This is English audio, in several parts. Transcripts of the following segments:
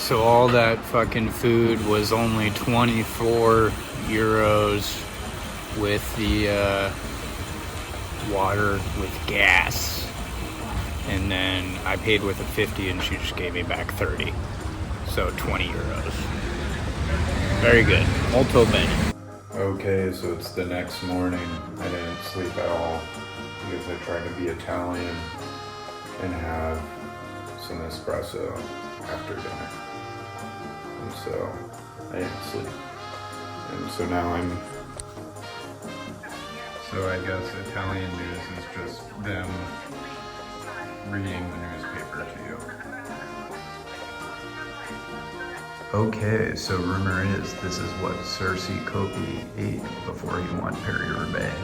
so all that fucking food was only 24 euros with the water with gas. And then I paid with a 50 and she just gave me back 30. So 20 euros. Very good. Molto bene. Okay, so it's the next morning. I didn't sleep at all because I tried to be Italian and have some espresso after dinner. And so I didn't sleep. And so now so I guess Italian news is just them reading the newspaper to you. Okay, so rumor is this is what Cersei Kopi ate before he won Paris-Roubaix.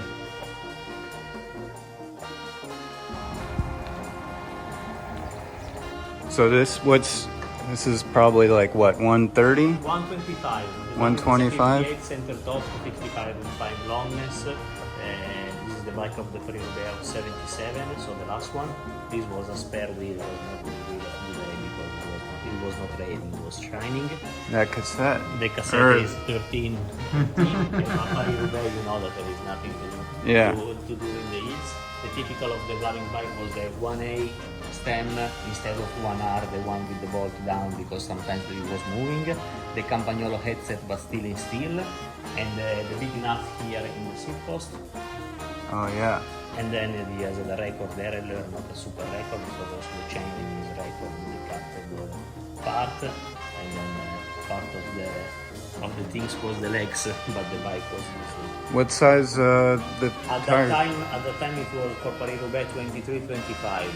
So this is probably like what, 130? 125. 125? 58 center top, 55 and 5 longness. This is the bike of the Paris-Roubaix of 77, so the last one. This was a spare wheel, it was not the wheel of the day because it was not raining, it was shining. That cassette. The cassette is 13. Paris-Roubaix, you know that there is nothing to do in the heats. The typical of the Gavia bike was the 1A stem instead of 1R, the one with the bolt down because sometimes it was moving. The Campagnolo headset but still in steel. And the big nut here in the seat post. Oh yeah. And then he has the record there, not a super record, because also the chain is record, we cut the part, and then part of the things was the legs, but the bike was usually. What size the tire? At the time it was for Paris-Roubaix 23-25.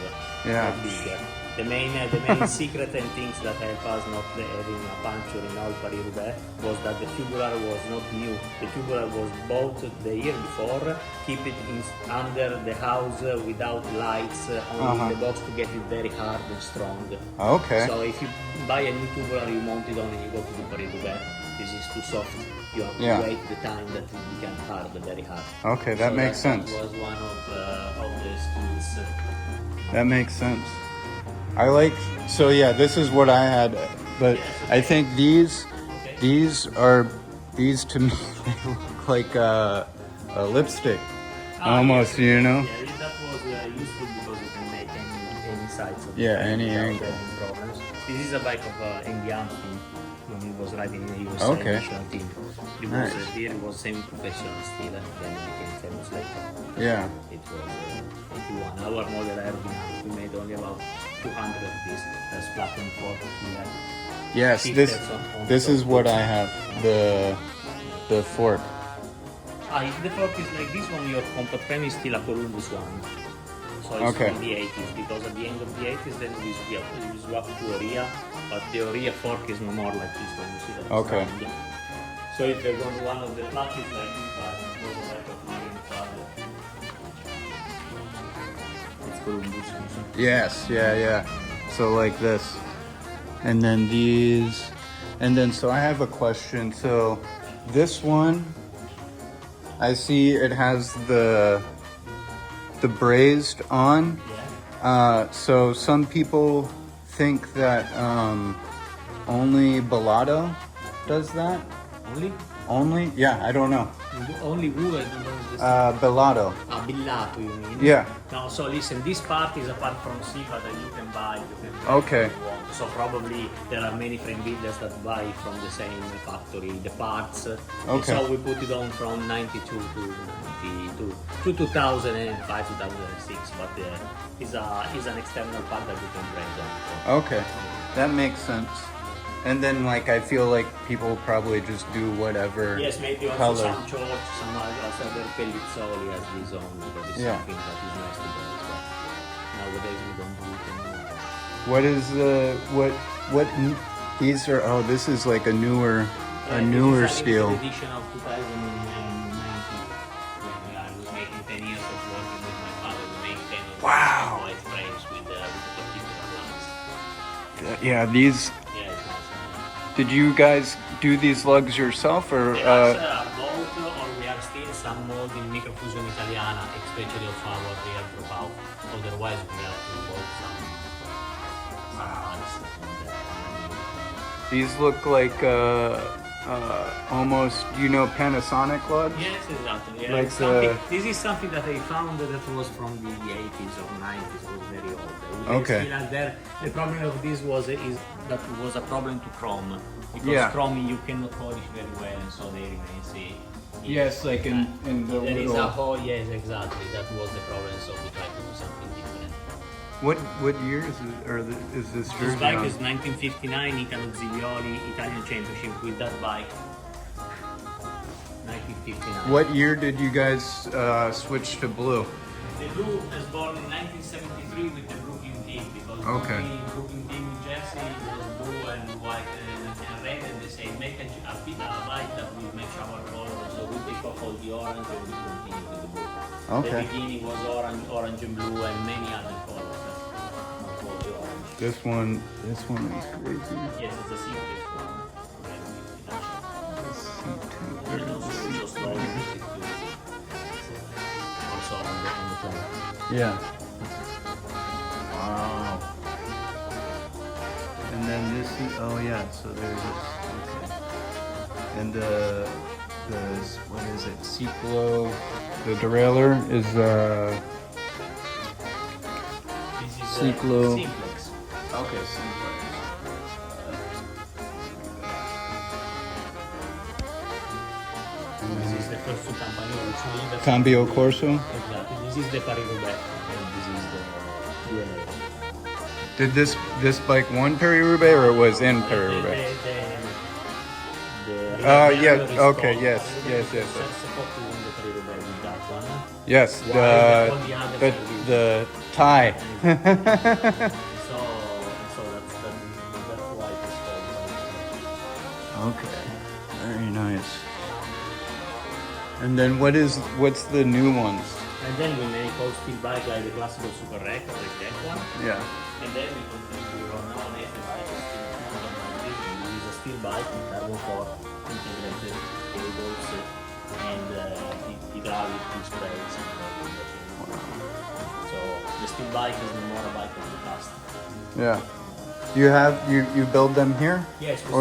Yeah. Not bigger. The main secret and things that help us not having a puncture in all Paris-Roubaix was that the tubular was not new. The tubular was bought the year before, keep it under the house without lights, only in the box to get it very hard and strong. Okay. So if you buy a new tubular, you mount it on and you go to the Paris-Roubaix. This is too soft. You have to wait the time that it becomes hard, very hard. Okay, that makes sense. That was one of the skills. That makes sense. I like, so yeah, this is what I had, but I think these to me they look like a lipstick, almost, you know? Yeah, that was useful because you can make any size of any angle. problems. This is a bike of Indian team when he was riding in the US national team. It was here, it was semi-professional still, and then it became famous later. Yeah. It was 81. Our model aerodynamic, we made only about 200 of these. That's platinum fork here. Yes, this is what I have, the fork. If the fork is like this one, your compact frame is still a Columbus one. So it's from the 80s, because at the end of the 80s then we swapped to Oria, but the Oria fork is no more like this one, you see that? Okay. So if you're going to one of the flats, it's like this, but more like a Marin father. It's Columbus. Yes, yeah. So like this. And then these. And then, so I have a question. So this one, I see it has the brazed on. So some people think that only Bellado does that. Only? Yeah, I don't know. Only who? Bellado. Billato, you mean? Yeah. No, so listen, this part is a part from Siva that you can buy. Okay. If you want. So probably there are many frame builders that buy from the same factory the parts. Okay. So we put it on from 92 to 92 to 2005, 2006. But it's an external part that you can brand on. Okay, that makes sense. And then, like, I feel like people probably just do whatever. Yes, maybe also color. some church, some other pellizzoli as this on, because it's something that is nice to do as well. Nowadays we don't do it anymore. What is what these are? Oh, this is like a newer steel. This is a edition of 2019. When I was making 10 years of working with my father, we made 10 years Wow. of white frames with the particular lines. Yeah, these. Yeah, it's nice. Did you guys do these lugs yourself, or? There are both, or we are still some mold in Microfusion Italiana, especially of our real dropout. Otherwise, we have to both some parts. These look like almost, do you know Panasonic lugs? Yes, exactly. Yeah. Like this is something that I found that was from the 80s or 90s, was very old. They Okay. still are there. The problem of this was that it was a problem to chrome. Because Yeah. chrome you cannot polish very well, and so they remain see. Yes, like in the There is a little... hole, yes, exactly. That was the problem, so we tried to do something different. What year is it, or is this This jersey bike on? is 1959 Italo Ziglioli Italian Championship with that bike. 1959. What year did you guys switch to blue? The blue was born in 1973 with the Brooklyn team because Okay. the Brooklyn team in Jersey was blue and white and red, and they say make a bike that will match our color. So we take off all the orange and we continue with the blue. Okay. The beginning was orange and blue and many other colors. Not all the orange. This one is crazy. Yes, it's a simplest one. And also we just love it. Also on the plan. Yeah. Wow. And then this is, oh yeah, so there's this, okay. And the what is it, Ciclo, the derailleur is This is Ciclo. Simplex. Okay, Simplex. This is the first two Campagnolo, actually. That's Cambio Corso. exactly. This is the Paris-Roubaix, and this is the UNA. Did this bike won Paris-Roubaix or it was in Paris-Roubaix? Yeah, okay, yes. Yes, the tie. So that's why it's called. Okay, very nice. And then what's the new ones? And then we make all steel bike like the classical Super Rec, like that one. Yeah. And then we continue to run on it like a steel bike with carbon core, integrated cables, and hydraulic disc brakes. So the steel bike is no more a bike of the past. Yeah. You build them here? Yes, we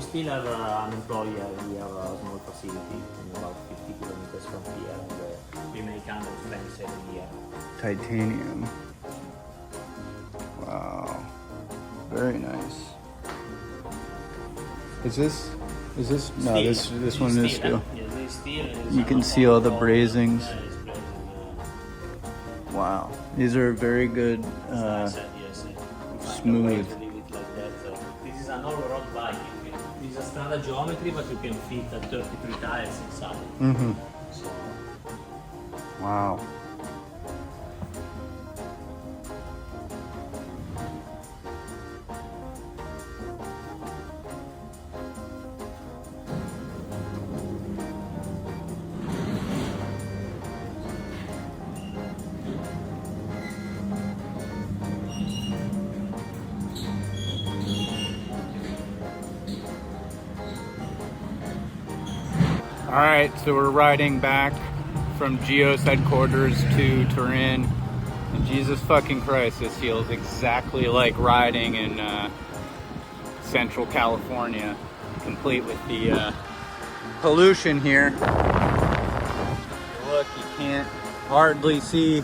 still have an employer. We have a small facility about 50 kilometers from here, and we make 100 frames every year. Titanium. Wow. Very nice. Is this no, Steel. this one is steel. Yes, it's steel. You can see all the brazings. Wow. These are very good smooth. This is an all-road bike. This is a standard geometry, but you can fit 33 tires inside. Mm-hmm. So, Wow. All right, so we're riding back from Gios headquarters to Turin. And Jesus fucking Christ, this feels exactly like riding in Central California, complete with the pollution here. Look, you can't hardly see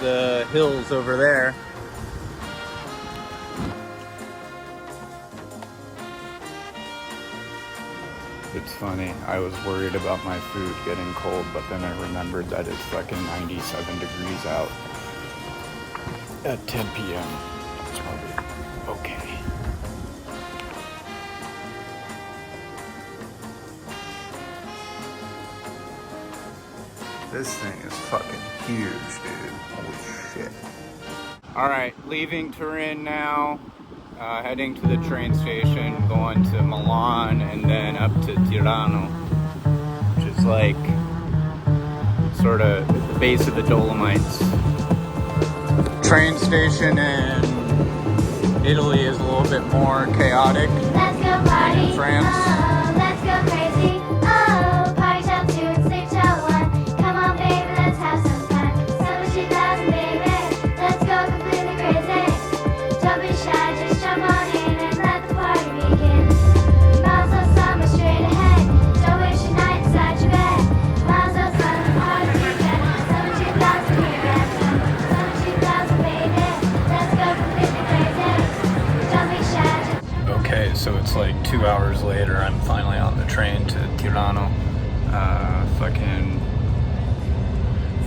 the hills over there. It's funny, I was worried about my food getting cold, but then I remembered that it's fucking 97 degrees out at 10 p.m. It's probably okay. This thing is fucking huge, dude. Holy shit. Alright, leaving Turin now. Heading to the train station, going to Milan, and then up to Tirano, which is like sort of the base of the Dolomites. Train station in Italy is a little bit more chaotic than in France. Let's go crazy. Oh, party till 2 and sleep till 1. Come on, baby, let's have some fun. 70,000, baby. Let's go completely crazy. Don't be shy, just jump on in and let's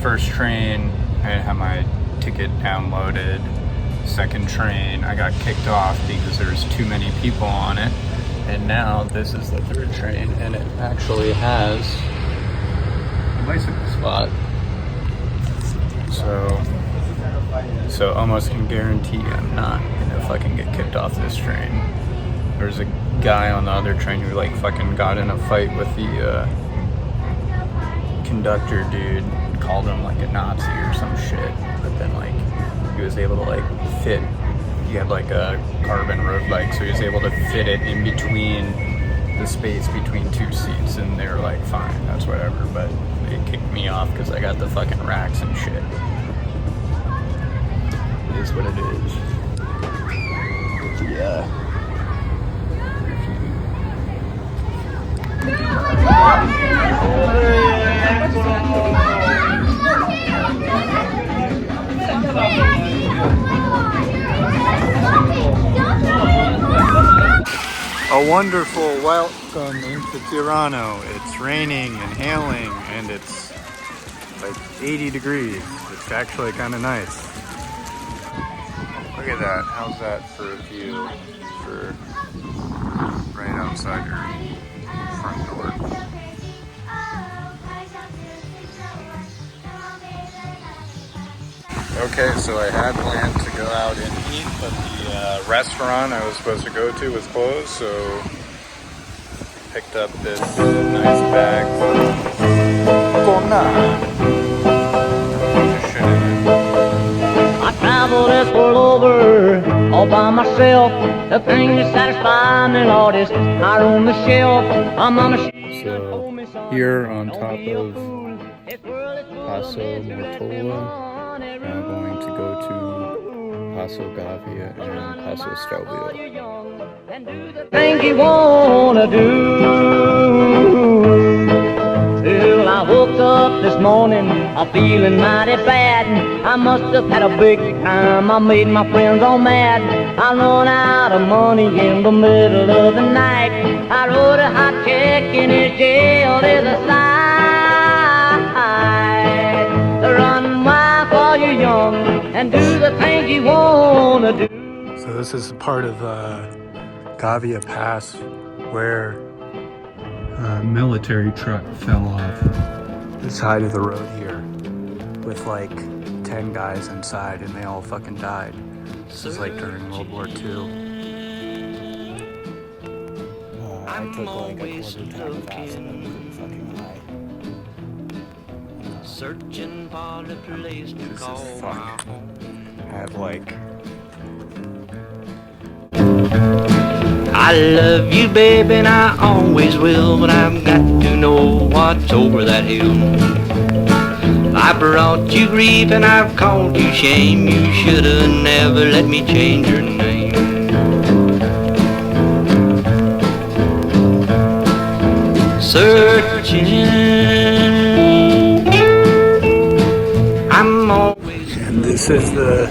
First train, I didn't have my ticket downloaded. Second train, I got kicked off because there's too many people on it. And now this is the third train, and it actually has a bicycle spot. So almost can guarantee I'm not gonna fucking get kicked off this train. There's a guy on the other train who like fucking got in a fight with the conductor dude, called him like a Nazi or some shit, but then like he was able to like fit, he had like a carbon road bike, so he was able to fit it in between the space between two seats, and they were like, fine, that's whatever, but they kicked me off because I got the fucking racks and shit. It is what it is. Yeah. A wonderful welcome into Tirano. It's raining and hailing, and it's like 80 degrees. It's actually kind of nice. Look at that. How's that for a view for right outside your front door? Okay, so I had planned to go out and eat, but the restaurant I was supposed to go to was closed, so picked up this nice bag from I traveled this world over all by myself. The thing that satisfies me, Lord, is out on the shelf. I'm on a So here on top of Passo Mortirolo, I'm going to go to Passo Gavia and Passo Stelvio. thing you wanna do. Till I woke up this morning, I'm feeling mighty bad. I must have had a big time, I made my friends all mad. I run out of money in the middle of the night. I wrote a hot check in his jail, there's a side. Run while you're young and do the things you wanna do. So this is part of Gavia Pass where a military truck fell off the side of the road here with like 10 guys inside, and they all fucking died. This is like during World War II. I took like a quarter time of acid and couldn't fucking high. Searching for the place to This call is fuck. I have like I love you, baby, and I always will, but I've got to know what's over that hill. I brought you grief and I've caused you shame. You should have never let me change your name. Searching, I'm always. And this is the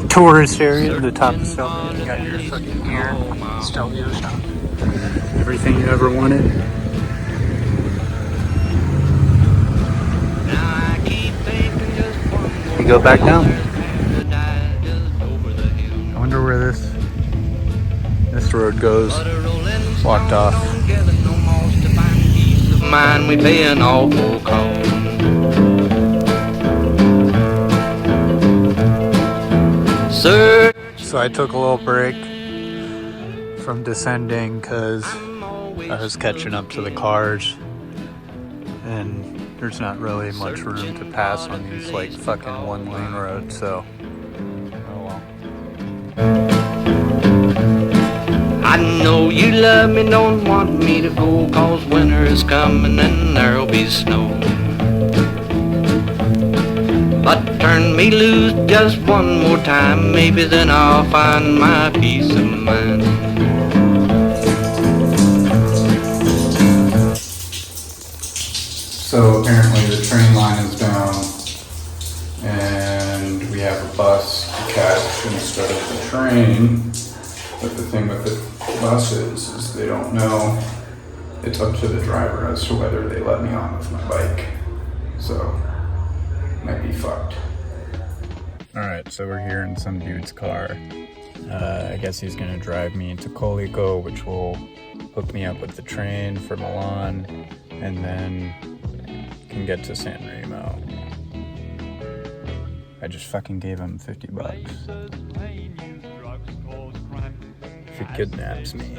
tourist area at the top of Stelvio. You got your fucking gear, Stelvio shop. Everything you ever wanted. We go back down. I wonder where this road goes. Walked off. Mine, we pay an awful cost. So I took a little break from descending because I was catching up to the cars, and there's not really much room to pass on these like fucking one-lane roads, so oh well. I know you love me, don't want me to go, 'cause winter is coming and there'll be snow. But turn me loose just one more time, maybe then I'll find my peace of mind. So apparently the train line is down, and we have a bus to catch instead of the train. But the thing with the bus is they don't know. It's up to the driver as to whether they let me on with my bike. So, might be fucked. Alright, so we're here in some dude's car. I guess he's gonna drive me to Colico, which will hook me up with the train for Milan, and then can get to San Remo. I just fucking gave him $50. If he kidnaps me,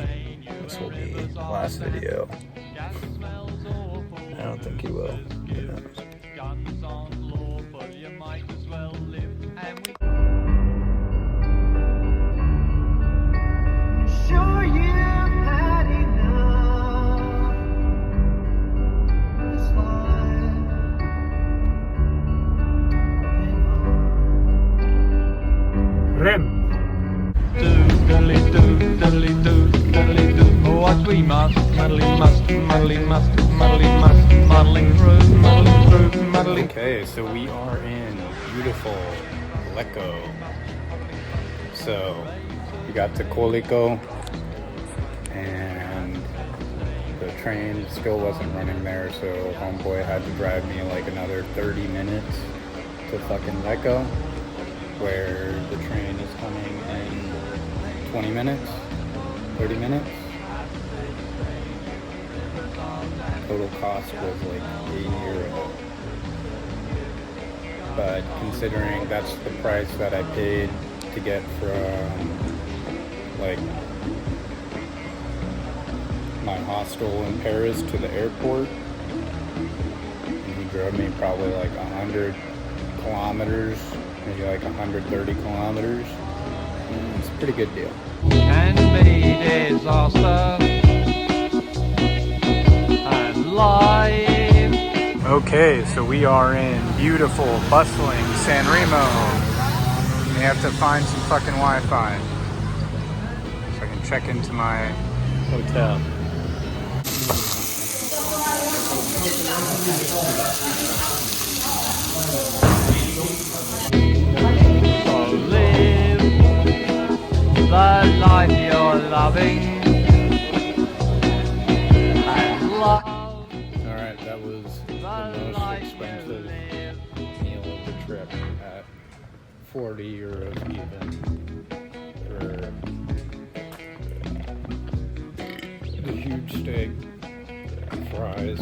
this will be the last video. I don't think he will. Who knows? Sure you've had enough this life. Rem. Oh, what we must, muddling through. Okay, so we are in beautiful Lecco. So we got to Colico, and the train still wasn't running there, so homeboy had to drive me like another 30 minutes to fucking Lecco, where the train is coming in 20 minutes, 30 minutes. Total cost was like €8. But considering that's the price that I paid to get from like my hostel in Paris to the airport, and he drove me probably like 100 kilometers, maybe like 130 kilometers. And it's a pretty good deal. And be disaster and life. Okay, so we are in beautiful, bustling San Remo. We have to find some fucking Wi-Fi so I can check into my hotel. So live the life you're loving and love. Alright, that was the most expensive meal of the trip at €40 even for the huge steak, fries,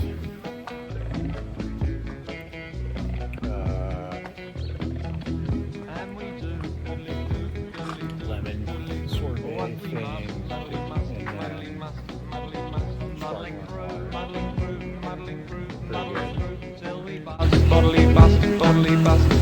lemon sorbet thing, Bodily bust,